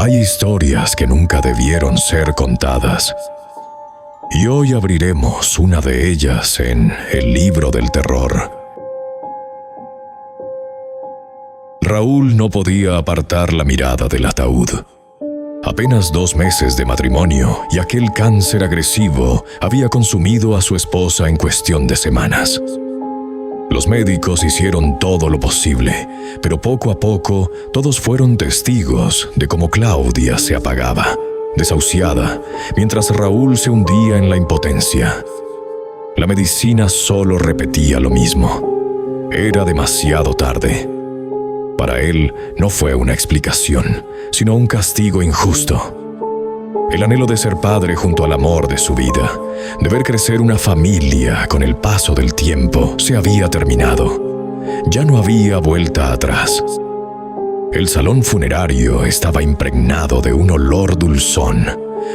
Hay historias que nunca debieron ser contadas. Y hoy abriremos una de ellas en el libro del terror. Raúl no podía apartar la mirada del ataúd. Apenas 2 meses de matrimonio y aquel cáncer agresivo había consumido a su esposa en cuestión de semanas. Los médicos hicieron todo lo posible, pero poco a poco todos fueron testigos de cómo Claudia se apagaba, desahuciada, mientras Raúl se hundía en la impotencia. La medicina solo repetía lo mismo. Era demasiado tarde. Para él no fue una explicación, sino un castigo injusto. El anhelo de ser padre junto al amor de su vida, de ver crecer una familia con el paso del tiempo, se había terminado. Ya no había vuelta atrás. El salón funerario estaba impregnado de un olor dulzón,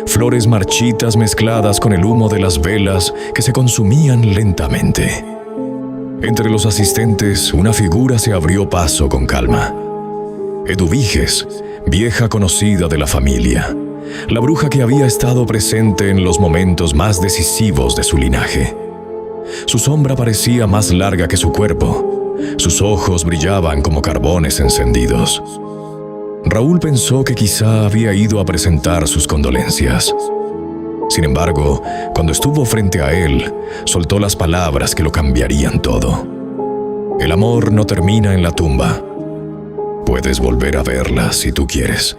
flores marchitas mezcladas con el humo de las velas que se consumían lentamente. Entre los asistentes, una figura se abrió paso con calma. Eduviges, vieja conocida de la familia, la bruja que había estado presente en los momentos más decisivos de su linaje. Su sombra parecía más larga que su cuerpo. Sus ojos brillaban como carbones encendidos. Raúl pensó que quizá había ido a presentar sus condolencias. Sin embargo, cuando estuvo frente a él, soltó las palabras que lo cambiarían todo. El amor no termina en la tumba. Puedes volver a verla si tú quieres.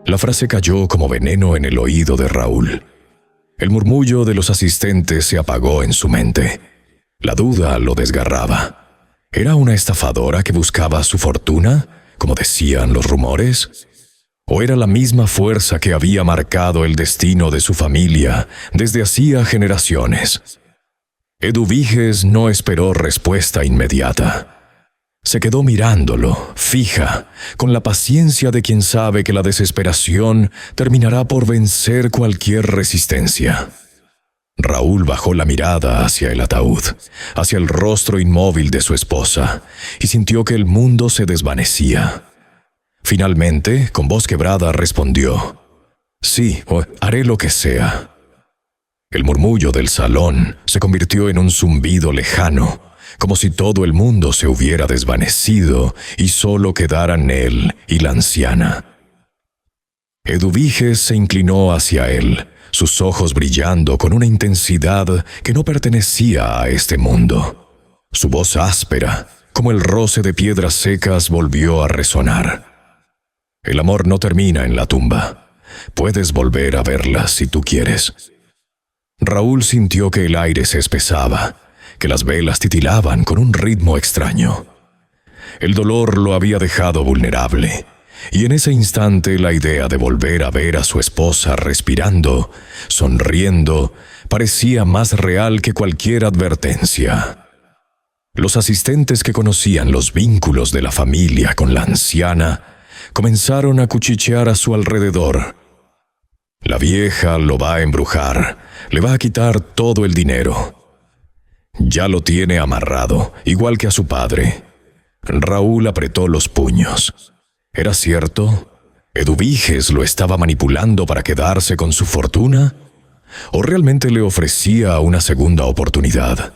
La frase cayó como veneno en el oído de Raúl. El murmullo de los asistentes se apagó en su mente. La duda lo desgarraba. ¿Era una estafadora que buscaba su fortuna, como decían los rumores? ¿O era la misma fuerza que había marcado el destino de su familia desde hacía generaciones? Eduviges no esperó respuesta inmediata. Se quedó mirándolo, fija, con la paciencia de quien sabe que la desesperación terminará por vencer cualquier resistencia. Raúl bajó la mirada hacia el ataúd, hacia el rostro inmóvil de su esposa, y sintió que el mundo se desvanecía. Finalmente, con voz quebrada, respondió: «Sí, haré lo que sea». El murmullo del salón se convirtió en un zumbido lejano, como si todo el mundo se hubiera desvanecido y solo quedaran él y la anciana. Eduviges se inclinó hacia él, sus ojos brillando con una intensidad que no pertenecía a este mundo. Su voz áspera, como el roce de piedras secas, volvió a resonar. El amor no termina en la tumba. Puedes volver a verla si tú quieres. Raúl sintió que el aire se espesaba, que las velas titilaban con un ritmo extraño. El dolor lo había dejado vulnerable, y en ese instante la idea de volver a ver a su esposa respirando, sonriendo, parecía más real que cualquier advertencia. Los asistentes que conocían los vínculos de la familia con la anciana comenzaron a cuchichear a su alrededor. La vieja lo va a embrujar, le va a quitar todo el dinero. Ya lo tiene amarrado, igual que a su padre. Raúl apretó los puños. ¿Era cierto? ¿Eduviges lo estaba manipulando para quedarse con su fortuna? ¿O realmente le ofrecía una segunda oportunidad?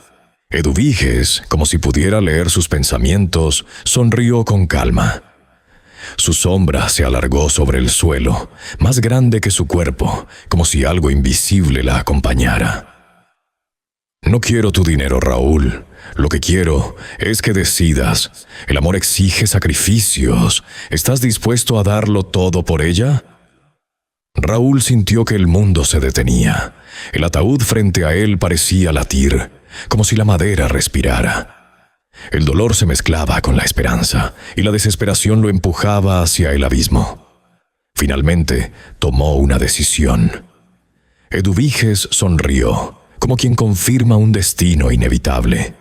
Eduviges, como si pudiera leer sus pensamientos, sonrió con calma. Su sombra se alargó sobre el suelo, más grande que su cuerpo, como si algo invisible la acompañara. No quiero tu dinero, Raúl. Lo que quiero es que decidas. El amor exige sacrificios. ¿Estás dispuesto a darlo todo por ella? Raúl sintió que el mundo se detenía. El ataúd frente a él parecía latir, como si la madera respirara. El dolor se mezclaba con la esperanza, y la desesperación lo empujaba hacia el abismo. Finalmente, tomó una decisión. Eduviges sonrió, como quien confirma un destino inevitable.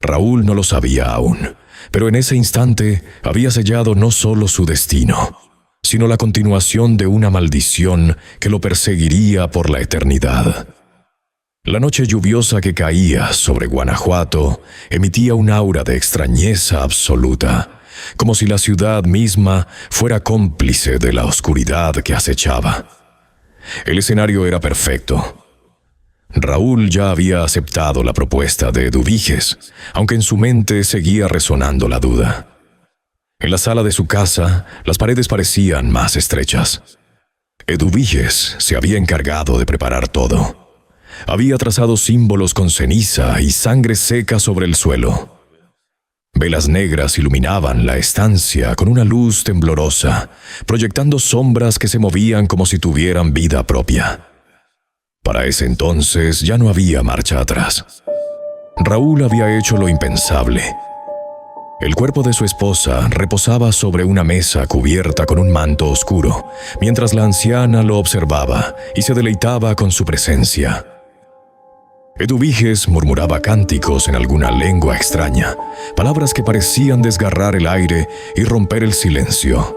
Raúl no lo sabía aún, pero en ese instante había sellado no solo su destino, sino la continuación de una maldición que lo perseguiría por la eternidad. La noche lluviosa que caía sobre Guanajuato emitía un aura de extrañeza absoluta, como si la ciudad misma fuera cómplice de la oscuridad que acechaba. El escenario era perfecto. Raúl ya había aceptado la propuesta de Eduviges, aunque en su mente seguía resonando la duda. En la sala de su casa, las paredes parecían más estrechas. Eduviges se había encargado de preparar todo. Había trazado símbolos con ceniza y sangre seca sobre el suelo. Velas negras iluminaban la estancia con una luz temblorosa, proyectando sombras que se movían como si tuvieran vida propia. Para ese entonces ya no había marcha atrás. Raúl había hecho lo impensable. El cuerpo de su esposa reposaba sobre una mesa cubierta con un manto oscuro, mientras la anciana lo observaba y se deleitaba con su presencia. Eduviges murmuraba cánticos en alguna lengua extraña, palabras que parecían desgarrar el aire y romper el silencio.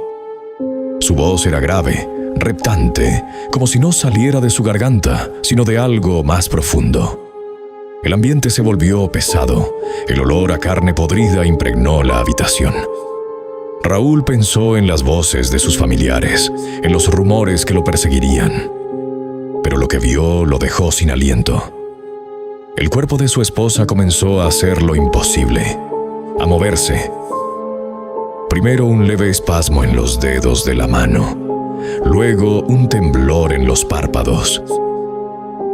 Su voz era grave, reptante, como si no saliera de su garganta, sino de algo más profundo. El ambiente se volvió pesado, el olor a carne podrida impregnó la habitación. Raúl pensó en las voces de sus familiares, en los rumores que lo perseguirían. Pero lo que vio lo dejó sin aliento. El cuerpo de su esposa comenzó a hacer lo imposible, a moverse. Primero un leve espasmo en los dedos de la mano, luego un temblor en los párpados.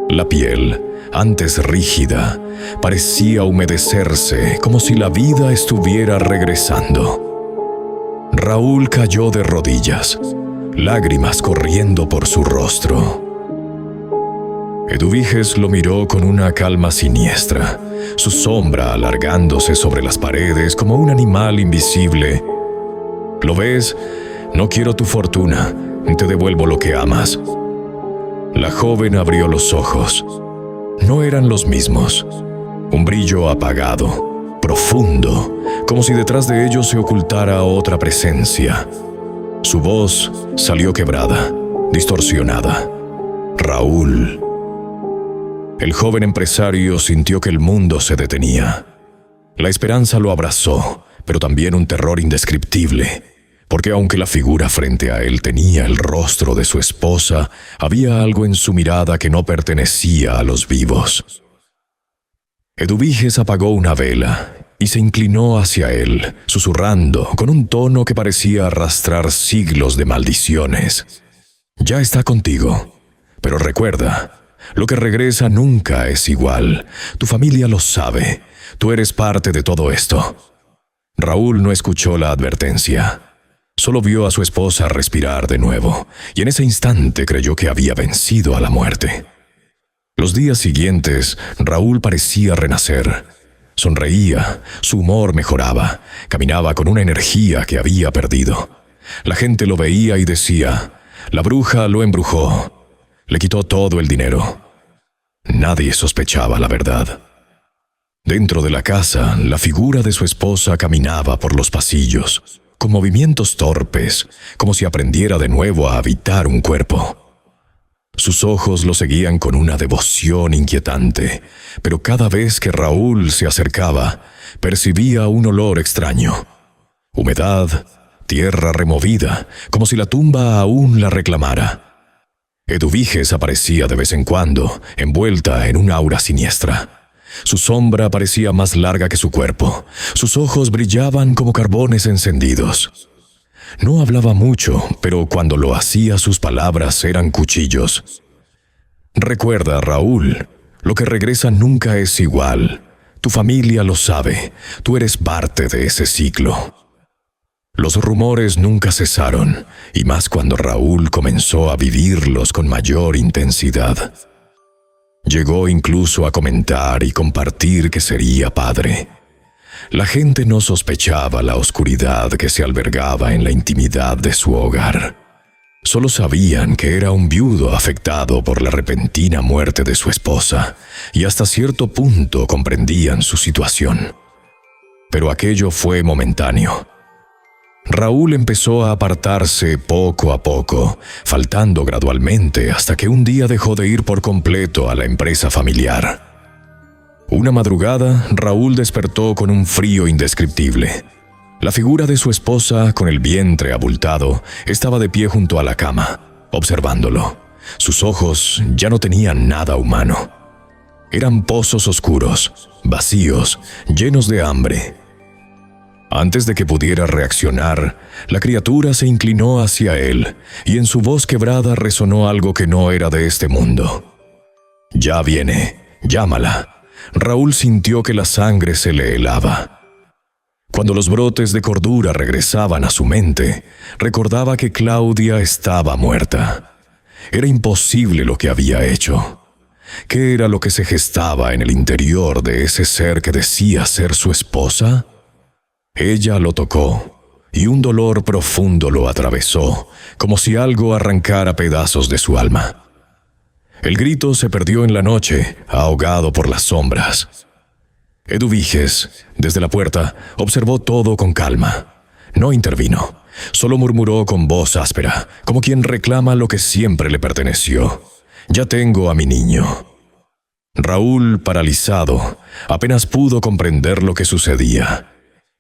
La piel, antes rígida, parecía humedecerse como si la vida estuviera regresando. Raúl cayó de rodillas, lágrimas corriendo por su rostro. Eduviges lo miró con una calma siniestra, su sombra alargándose sobre las paredes como un animal invisible. ¿Lo ves? No quiero tu fortuna, te devuelvo lo que amas. La joven abrió los ojos. No eran los mismos. Un brillo apagado, profundo, como si detrás de ellos se ocultara otra presencia. Su voz salió quebrada, distorsionada. Raúl. El joven empresario sintió que el mundo se detenía. La esperanza lo abrazó, pero también un terror indescriptible, porque aunque la figura frente a él tenía el rostro de su esposa, había algo en su mirada que no pertenecía a los vivos. Eduviges apagó una vela y se inclinó hacia él, susurrando con un tono que parecía arrastrar siglos de maldiciones. Ya está contigo, pero recuerda, lo que regresa nunca es igual. Tu familia lo sabe. Tú eres parte de todo esto. Raúl no escuchó la advertencia. Solo vio a su esposa respirar de nuevo, y en ese instante creyó que había vencido a la muerte. Los días siguientes, Raúl parecía renacer. Sonreía, su humor mejoraba, caminaba con una energía que había perdido. La gente lo veía y decía, la bruja lo embrujó. Le quitó todo el dinero. Nadie sospechaba la verdad. Dentro de la casa, la figura de su esposa caminaba por los pasillos, con movimientos torpes, como si aprendiera de nuevo a habitar un cuerpo. Sus ojos lo seguían con una devoción inquietante, pero cada vez que Raúl se acercaba, percibía un olor extraño. Humedad, tierra removida, como si la tumba aún la reclamara. Eduviges aparecía de vez en cuando, envuelta en un aura siniestra. Su sombra parecía más larga que su cuerpo. Sus ojos brillaban como carbones encendidos. No hablaba mucho, pero cuando lo hacía sus palabras eran cuchillos. Recuerda, Raúl, lo que regresa nunca es igual. Tu familia lo sabe. Tú eres parte de ese ciclo. Los rumores nunca cesaron, y más cuando Raúl comenzó a vivirlos con mayor intensidad. Llegó incluso a comentar y compartir que sería padre. La gente no sospechaba la oscuridad que se albergaba en la intimidad de su hogar. Solo sabían que era un viudo afectado por la repentina muerte de su esposa, y hasta cierto punto comprendían su situación. Pero aquello fue momentáneo. Raúl empezó a apartarse poco a poco, faltando gradualmente hasta que un día dejó de ir por completo a la empresa familiar. Una madrugada, Raúl despertó con un frío indescriptible. La figura de su esposa, con el vientre abultado, estaba de pie junto a la cama, observándolo. Sus ojos ya no tenían nada humano. Eran pozos oscuros, vacíos, llenos de hambre. Antes de que pudiera reaccionar, la criatura se inclinó hacia él, y en su voz quebrada resonó algo que no era de este mundo. «Ya viene, llámala». Raúl sintió que la sangre se le helaba. Cuando los brotes de cordura regresaban a su mente, recordaba que Claudia estaba muerta. Era imposible lo que había hecho. ¿Qué era lo que se gestaba en el interior de ese ser que decía ser su esposa? Ella lo tocó, y un dolor profundo lo atravesó, como si algo arrancara pedazos de su alma. El grito se perdió en la noche, ahogado por las sombras. Eduviges, desde la puerta, observó todo con calma. No intervino, solo murmuró con voz áspera, como quien reclama lo que siempre le perteneció. «Ya tengo a mi niño». Raúl, paralizado, apenas pudo comprender lo que sucedía.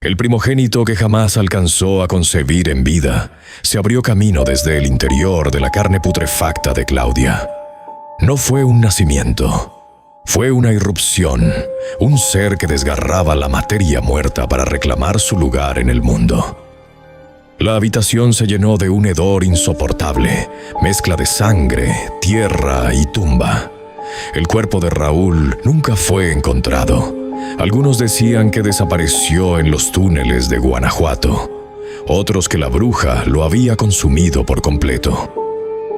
El primogénito que jamás alcanzó a concebir en vida, se abrió camino desde el interior de la carne putrefacta de Claudia. No fue un nacimiento. Fue una irrupción, un ser que desgarraba la materia muerta para reclamar su lugar en el mundo. La habitación se llenó de un hedor insoportable, mezcla de sangre, tierra y tumba. El cuerpo de Raúl nunca fue encontrado. Algunos decían que desapareció en los túneles de Guanajuato, otros que la bruja lo había consumido por completo.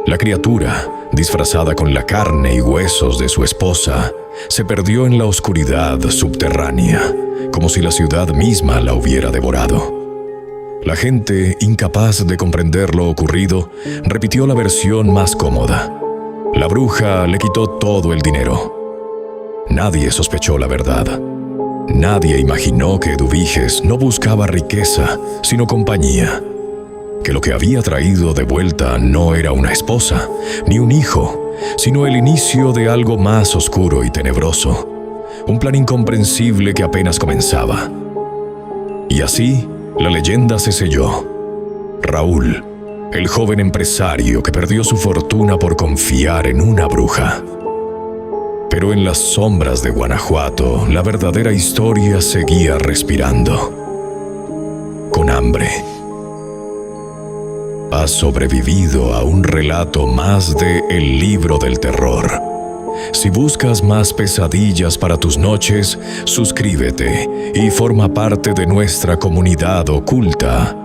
La criatura, disfrazada con la carne y huesos de su esposa, se perdió en la oscuridad subterránea, como si la ciudad misma la hubiera devorado. La gente, incapaz de comprender lo ocurrido, repitió la versión más cómoda. La bruja le quitó todo el dinero. Nadie sospechó la verdad. Nadie imaginó que Eduviges no buscaba riqueza, sino compañía. Que lo que había traído de vuelta no era una esposa, ni un hijo, sino el inicio de algo más oscuro y tenebroso, un plan incomprensible que apenas comenzaba. Y así, la leyenda se selló. Raúl, el joven empresario que perdió su fortuna por confiar en una bruja. Pero en las sombras de Guanajuato, la verdadera historia seguía respirando. Con hambre. Has sobrevivido a un relato más de El Libro del Terror. Si buscas más pesadillas para tus noches, suscríbete y forma parte de nuestra comunidad oculta